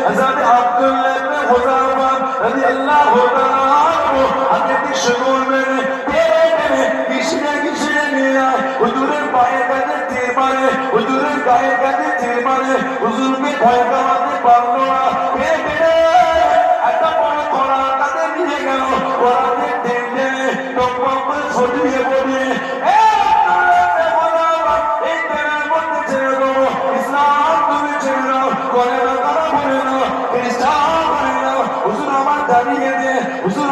हज़रत अब्दुल्लाह इब्न हुज़ाफा রাদিয়াল্লাহু তাআলা আগে শুনুন তেরে তেরে কিসনে কিসনে নিয়ে হুজুরের পায়ে কাছে তীর মারে হুজুরের গায়ে কাছে তীর মারে হুজুরকে ভয় কামাতে পারলো না একটা বড় খোলা কাছে নিয়ে গেল ওরাতে টেনে টপক করে ছড়িয়ে পড়ে এই তেরের মধ্যে ছেড়ে দেবো ইসলাম তুমি ছেড়ে দাও করে না তারা বলে না খ্রিস্টান করে না হুজুর আমার দাঁড়িয়ে দে হুজুর